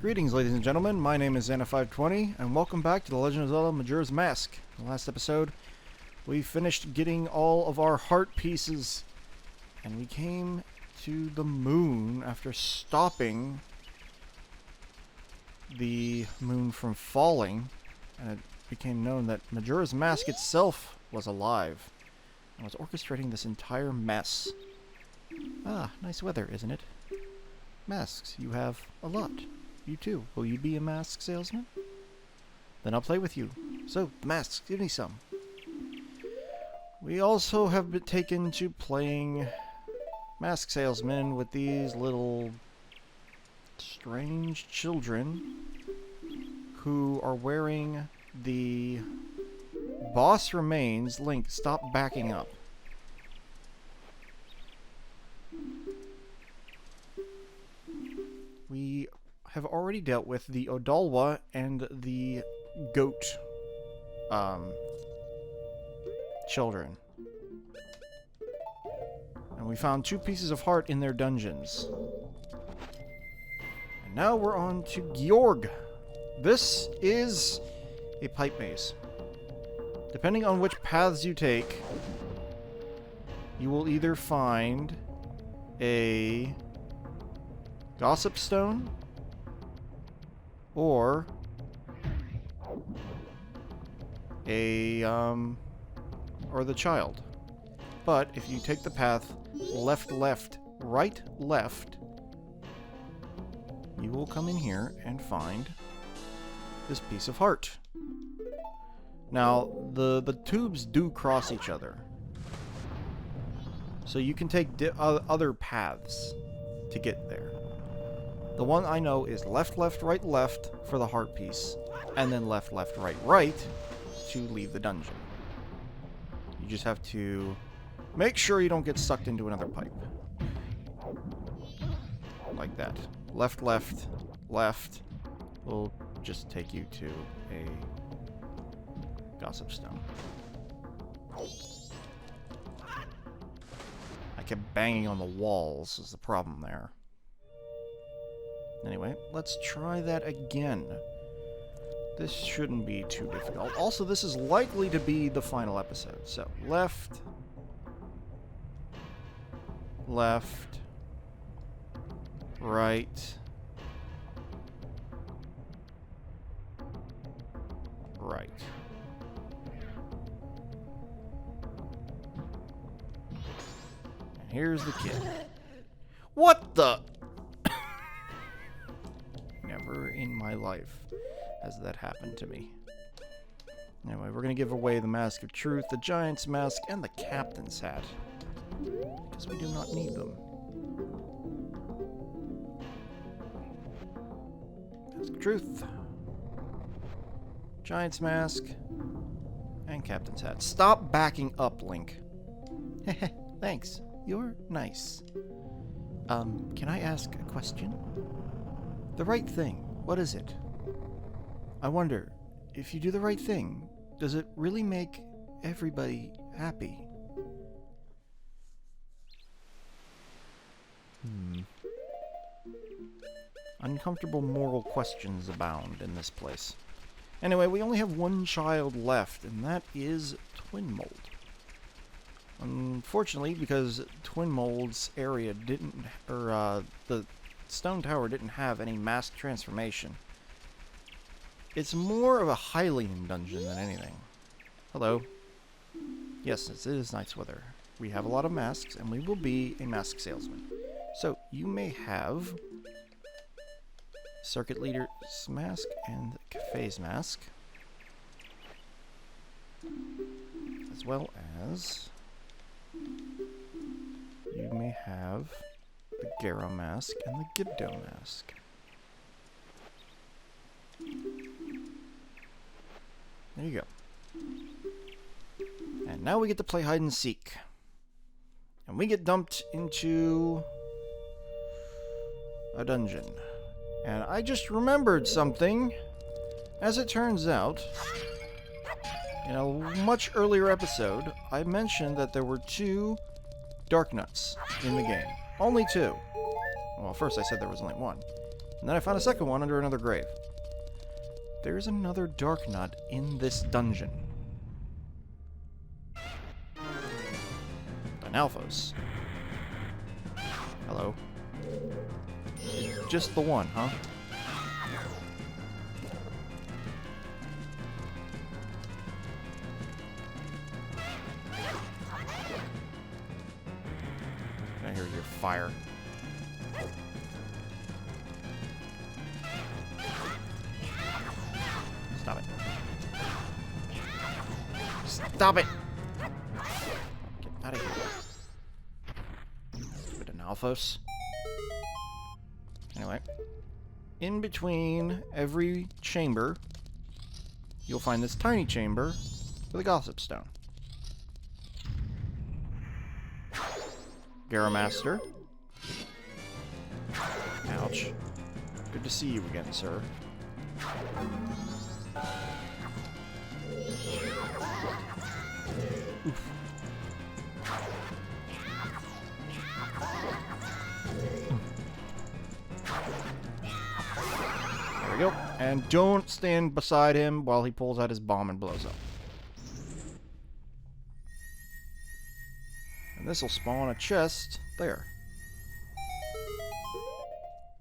Greetings, ladies and gentlemen. My name is Xana520, and welcome back to The Legend of Zelda Majora's Mask. In the last episode, we finished getting all of our heart pieces, and we came to the moon after stopping the moon from falling, and it became known that Majora's Mask itself was alive and was orchestrating this entire mess. Ah, nice weather, isn't it? Masks, you have a lot. You too. Will you be a mask salesman? Then I'll play with you. So, masks, give me some. We also have been taken to playing mask salesman with these little strange children who are wearing the boss remains. Link, stop backing up. We have already dealt with the Odalwa and the goat children. And we found 2 pieces of heart in their dungeons. And now we're on to Georg. This is a pipe maze. Depending on which paths you take, you will either find a gossip stone or or the child. But if you take the path left, right, left, you will come in here and find this piece of heart. Now, the tubes do cross each other, so you can take other paths to get there. The one I know is left, right, left for the heart piece, and then left, right to leave the dungeon. You just have to make sure you don't get sucked into another pipe. Like that. Left will just take you to a gossip stone. I kept banging on the walls is the problem there. Anyway, let's try that again. This shouldn't be too difficult. Also, this is likely to be the final episode. So, left, right, right. And here's the kid. What the? Never in my life has that happened to me. Anyway, we're going to give away the Mask of Truth, the Giant's Mask, and the Captain's Hat. Because we do not need them. Mask of Truth, Giant's Mask, and Captain's Hat. Stop backing up, Link. Thanks. You're nice. Can I ask a question? The right thing, what is it? I wonder, if you do the right thing, does it really make everybody happy? Uncomfortable moral questions abound in this place. Anyway, we only have one child left, and that is Twin Mold. Unfortunately, because Twin Mold's area didn't, the Stone Tower didn't have any mask transformation. It's more of a Hylian dungeon than anything. Hello. Yes, it is nice weather. We have a lot of masks, and we will be a mask salesman. So, you may have Circuit Leader's Mask and Cafe's Mask, as well as you may have the Garo Mask and the Gibdo Mask. There you go. And now we get to play hide and seek. And we get dumped into a dungeon. And I just remembered something. As it turns out, in a much earlier episode, I mentioned that there were 2 Dark Nuts in the game. Only 2. Well, first I said there was only 1. And then I found a second one under another grave. There's another dark nut in this dungeon. Dinalphos. Hello. Just the one, huh? I hear your fire. Stop it. Stop it! Get out of here. Stupid Dinalphos. Anyway. In between every chamber, you'll find this tiny chamber with a gossip stone. Garamaster. Ouch. Good to see you again, sir. Oof. There we go. And don't stand beside him while he pulls out his bomb and blows up. And this will spawn a chest there.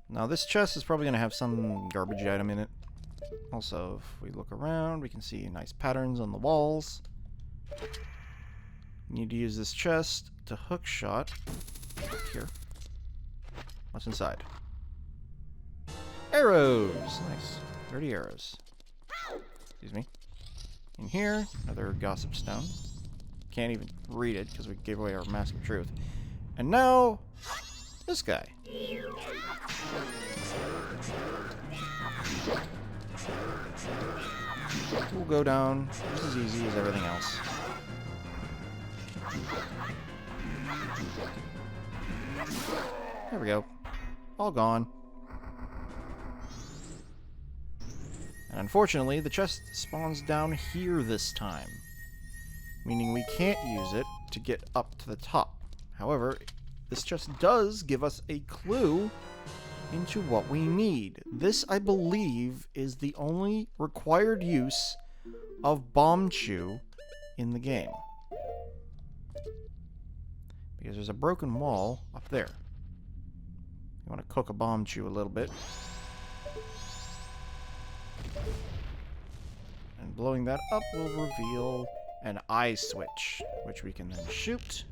Now this chest is probably going to have some garbage item in it. Also, if we look around, we can see nice patterns on the walls. Need to use this chest to hook shot. Here. What's inside? Arrows! Nice. 30 arrows. Excuse me. In here, another gossip stone. Can't even read it because we gave away our Mask of Truth. And now, this guy. We'll go down just as easy as everything else. There we go. All gone. And unfortunately, the chest spawns down here this time. Meaning we can't use it to get up to the top. However, this chest does give us a clue into what we need. This, I believe, is the only required use of Bomb Chew in the game. Because there's a broken wall up there. You want to cook a Bomb Chew a little bit. And blowing that up will reveal an eye switch, which we can then shoot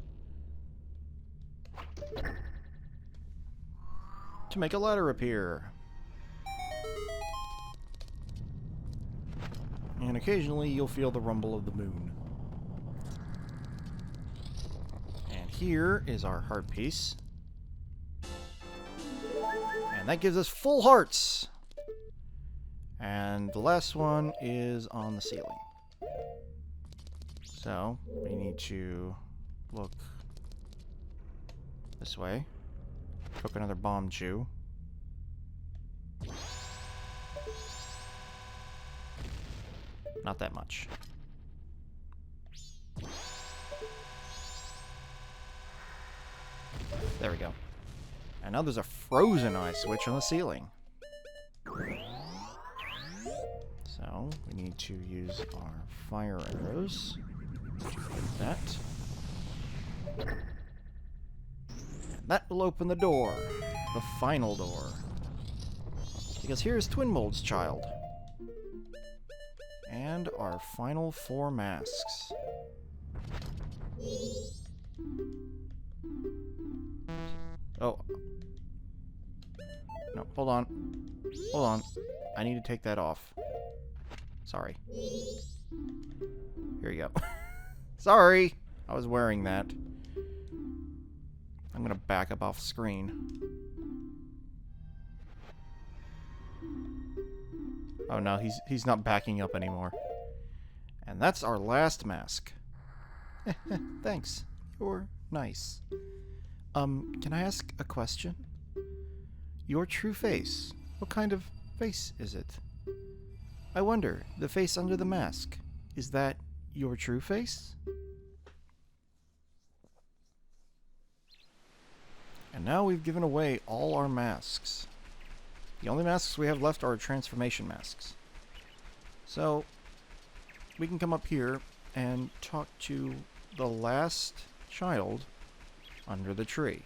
to make a ladder appear. And occasionally you'll feel the rumble of the moon. And here is our heart piece. And that gives us full hearts. And the last one is on the ceiling. So, we need to look this way. Cook another Bomb Chew. Not that much. There we go. And now there's a frozen eye switch on the ceiling. So, we need to use our fire arrows to hit that. And that will open the door. The final door. Because here's Twin Mold's child. And our final 4 masks. Oh. No, hold on. Hold on. I need to take that off. Sorry. Here you go. Sorry! I was wearing that. I'm gonna back up off screen. Oh no, he's not backing up anymore. And that's our last mask. Thanks. You're nice. Can I ask a question? Your true face. What kind of face is it? I wonder, the face under the mask. Is that your true face? And now we've given away all our masks. The only masks we have left are transformation masks. So, we can come up here and talk to the last child under the tree.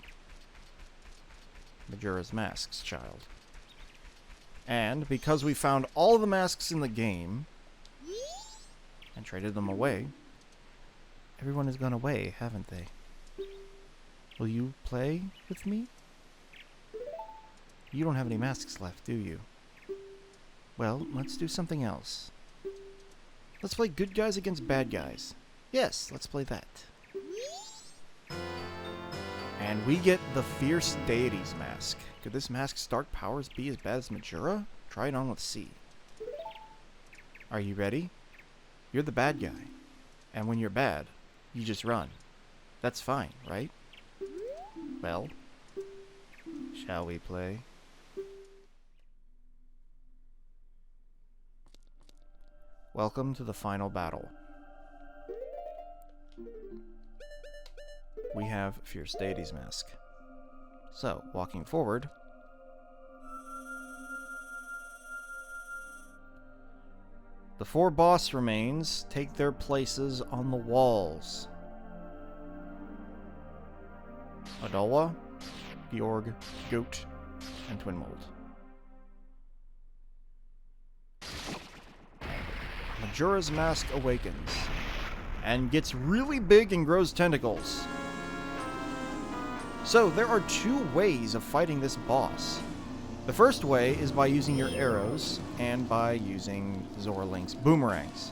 Majora's Mask's child. And because we found all the masks in the game and traded them away, everyone has gone away, haven't they? Will you play with me? You don't have any masks left, do you? Well, let's do something else. Let's play good guys against bad guys. Yes, let's play that. And we get the Fierce Deity's mask. Could this mask's dark powers be as bad as Majora? Try it on with C. Are you ready? You're the bad guy. And when you're bad, you just run. That's fine, right? Well, shall we play? Welcome to the final battle. We have Fierce Deity's mask. So, walking forward, the 4 boss remains take their places on the walls. Adola, Georg, Goat, and Twinmold. Majora's Mask awakens and gets really big and grows tentacles. So, there are 2 ways of fighting this boss. The first way is by using your arrows and by using Zora Link's boomerangs.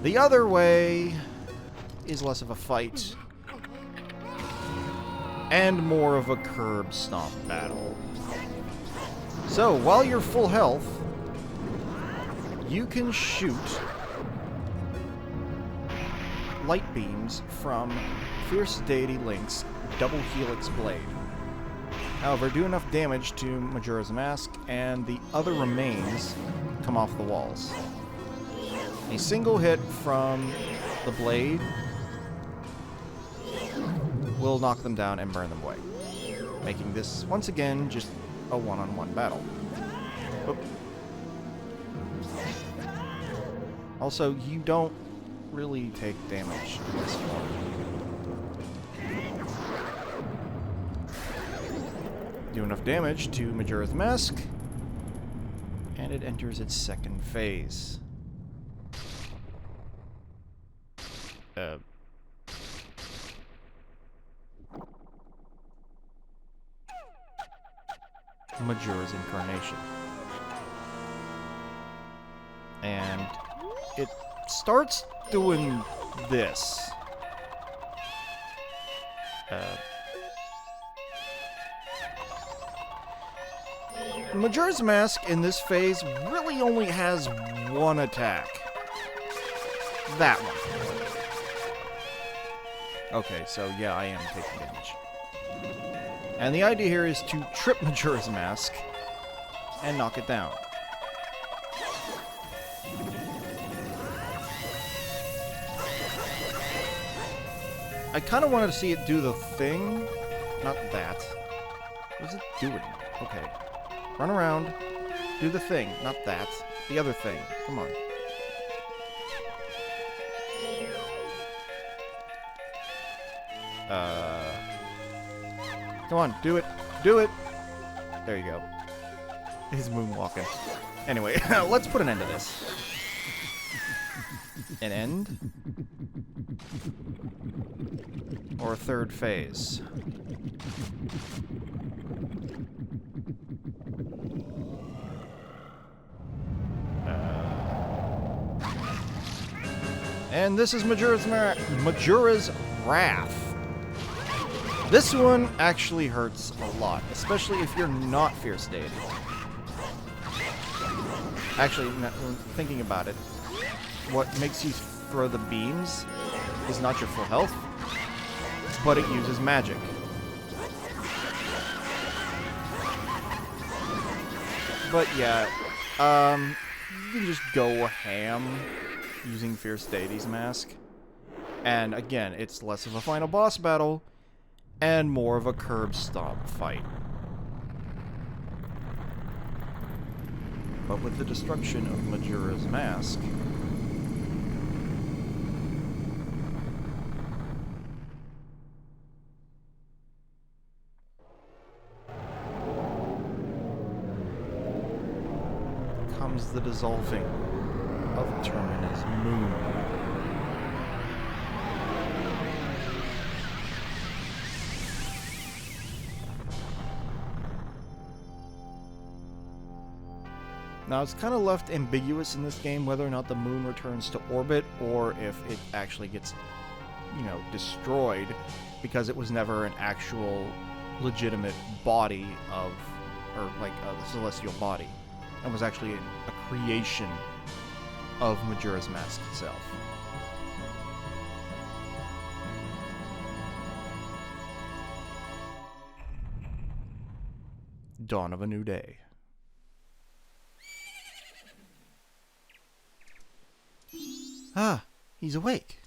The other way is less of a fight and more of a curb stomp battle. So, while you're full health, you can shoot light beams from Fierce Deity Link's double helix blade. However, do enough damage to Majora's Mask, and the other remains come off the walls. A single hit from the blade will knock them down and burn them away, making this, once again, just a one-on-one battle. Oop. Also, you don't really take damage in this form. Do enough damage to Majora's Mask, and it enters its second phase. Majora's Incarnation. And it starts doing this. Majora's Mask in this phase really only has one attack. That one. Okay, so yeah, I am taking damage. And the idea here is to trip Majora's Mask and knock it down. I kind of wanted to see it do the thing. Not that. What is it doing? Okay. Run around. Do the thing. Not that. The other thing. Come on. Come on. Do it. Do it. There you go. He's moonwalking. Anyway, let's put an end to this. An end? Or a third phase? And this is Majora's Wrath. This one actually hurts a lot, especially if you're not Fierce Deity. Actually, thinking about it, what makes you throw the beams is not your full health, but it uses magic. But yeah, you can just go ham using Fierce Deity's mask. And again, it's less of a final boss battle and more of a curb stomp fight. But with the destruction of Majora's Mask, comes the dissolving of Termina's moon. Now, it's kind of left ambiguous in this game whether or not the moon returns to orbit or if it actually gets, destroyed, because it was never an actual legitimate body of, or like a celestial body, and was actually a creation of Majora's Mask itself. Dawn of a new day. Ah, he's awake.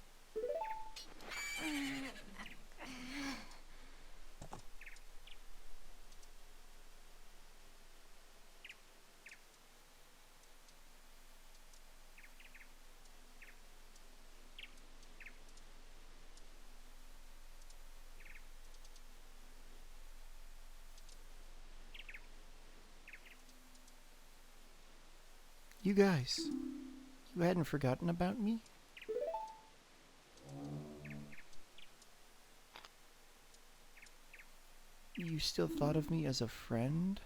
You guys, you hadn't forgotten about me? You still thought of me as a friend?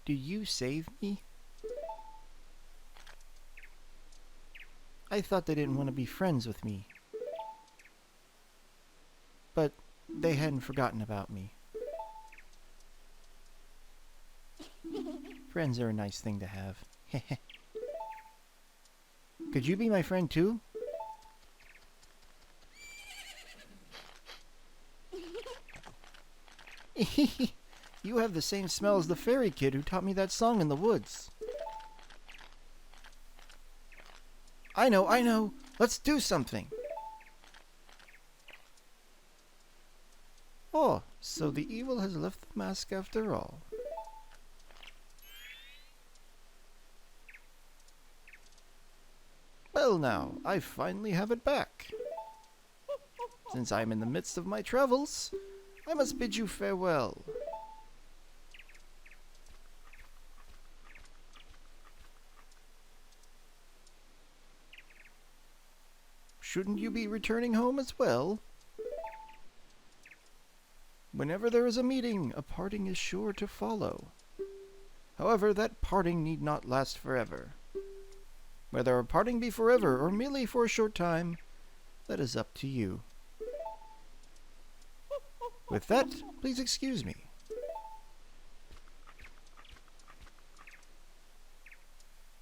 Did you save me? I thought they didn't want to be friends with me. But they hadn't forgotten about me. Friends are a nice thing to have. Could you be my friend too? You have the same smell as the fairy kid who taught me that song in the woods. I know. Let's do something. Oh, so the evil has left the mask after all. Well now, I finally have it back. Since I am in the midst of my travels, I must bid you farewell. Shouldn't you be returning home as well? Whenever there is a meeting, a parting is sure to follow. However, that parting need not last forever. Whether a parting be forever or merely for a short time, that is up to you. With that, please excuse me.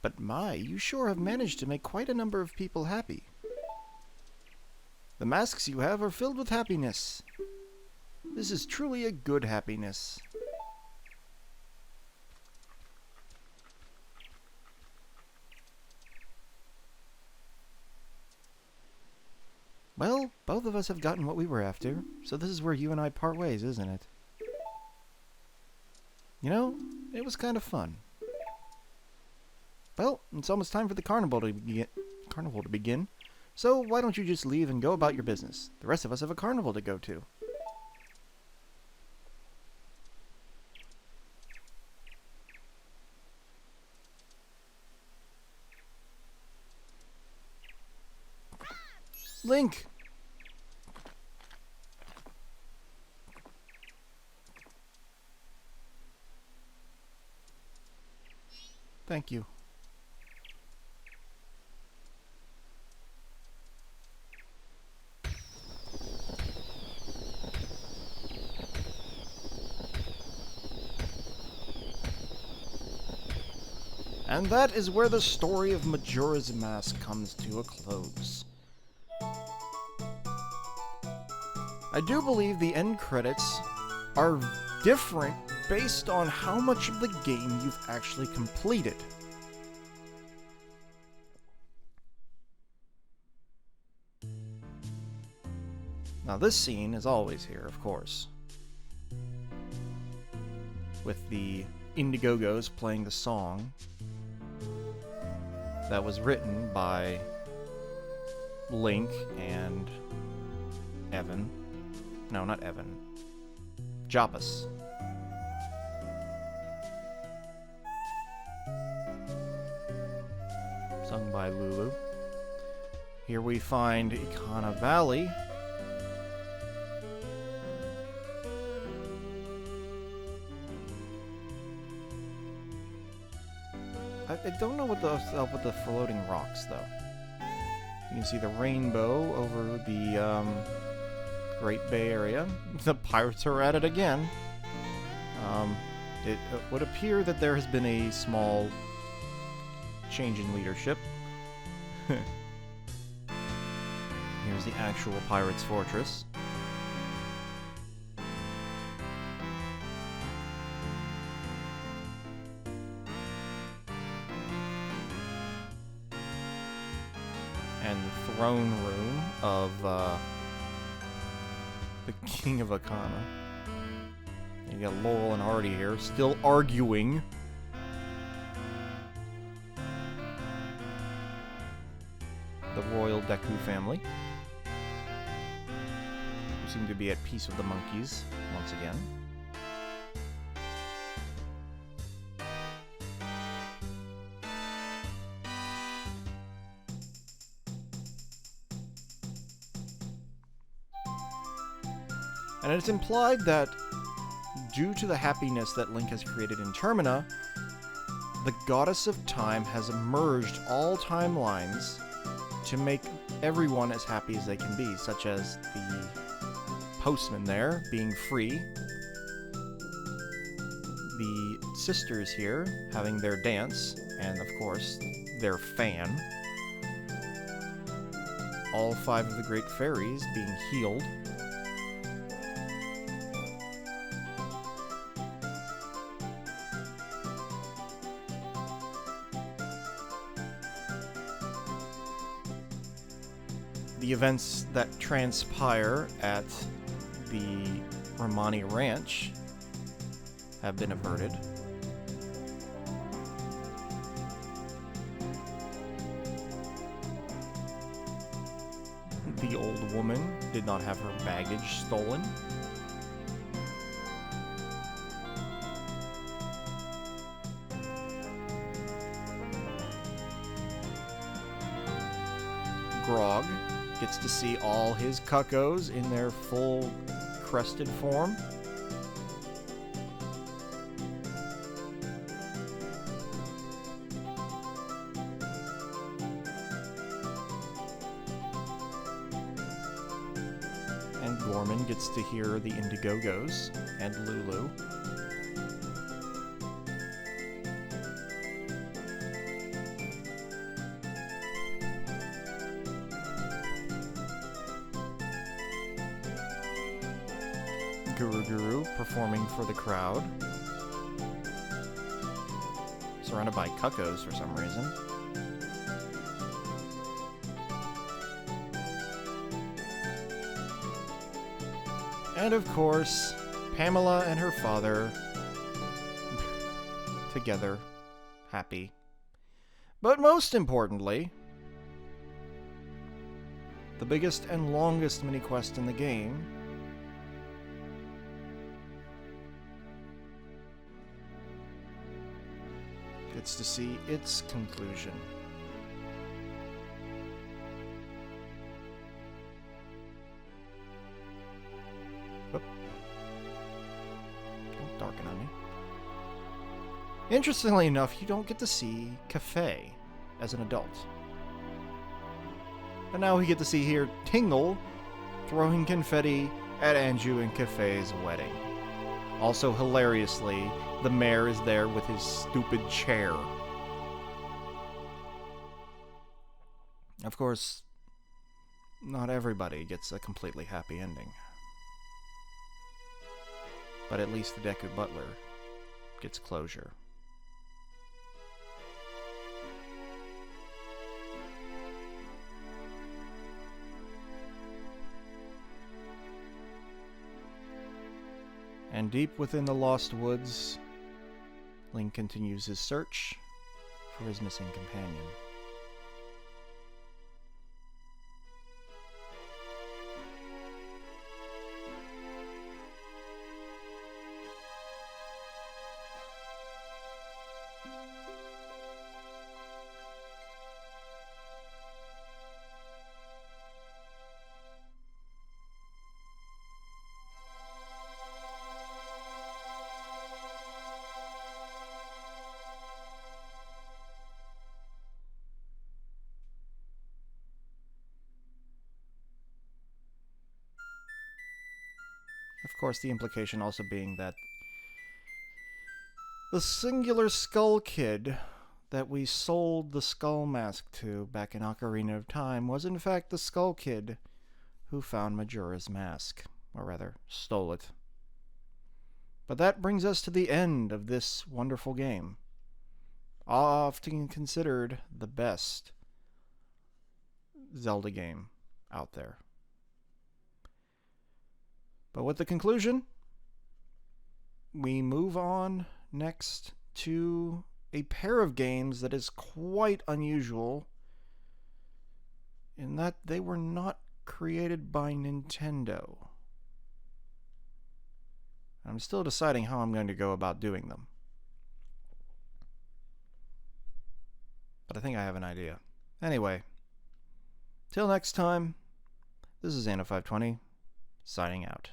But my, you sure have managed to make quite a number of people happy. The masks you have are filled with happiness. This is truly a good happiness. Well, both of us have gotten what we were after, so this is where you and I part ways, isn't it? You know, it was kind of fun. Well, it's almost time for the carnival to begin. So why don't you just leave and go about your business? The rest of us have a carnival to go to. Link! Thank you. And that is where the story of Majora's Mask comes to a close. I do believe the end credits are different based on how much of the game you've actually completed. Now this scene is always here, of course, with the Indiegogos playing the song that was written by Link and Evan. No, not Evan. Japas. Sung by Lulu. Here we find Ikana Valley. I don't know what up with the floating rocks, though. You can see the rainbow over the Great Bay Area. The pirates are at it again. It would appear that there has been a small change in leadership. Here's the actual pirates' fortress. And the throne room of the King of Akana. You got Laurel and Hardy here, still arguing. The royal Deku family, who seem to be at peace with the monkeys once again. And it's implied that, due to the happiness that Link has created in Termina, the Goddess of Time has merged all timelines to make everyone as happy as they can be, such as the postman there being free, the sisters here having their dance, and of course, their fan, all 5 of the great fairies being healed, the events that transpire at the Romani Ranch have been averted. The old woman did not have her baggage stolen. Grog gets to see all his cuccos in their full crested form. And Gorman gets to hear the Indiegogos and Lulu. Guru performing for the crowd. Surrounded by cuccos for some reason. And of course, Pamela and her father together, happy. But most importantly, the biggest and longest mini-quest in the game gets to see its conclusion. Oop. Don't darken on me. Interestingly enough, you don't get to see Cafe as an adult. But now we get to see here Tingle throwing confetti at Anju and Cafe's wedding. Also, hilariously, the mayor is there with his stupid chair. Of course, not everybody gets a completely happy ending. But at least the Deku Butler gets closure. And deep within the Lost Woods, Link continues his search for his missing companion. Of course, the implication also being that the singular Skull Kid that we sold the Skull Mask to back in Ocarina of Time was in fact the Skull Kid who found Majora's Mask, or rather, stole it. But that brings us to the end of this wonderful game, often considered the best Zelda game out there. But with the conclusion, we move on next to a pair of games that is quite unusual in that they were not created by Nintendo. I'm still deciding how I'm going to go about doing them. But I think I have an idea. Anyway, till next time, this is Anna520, signing out.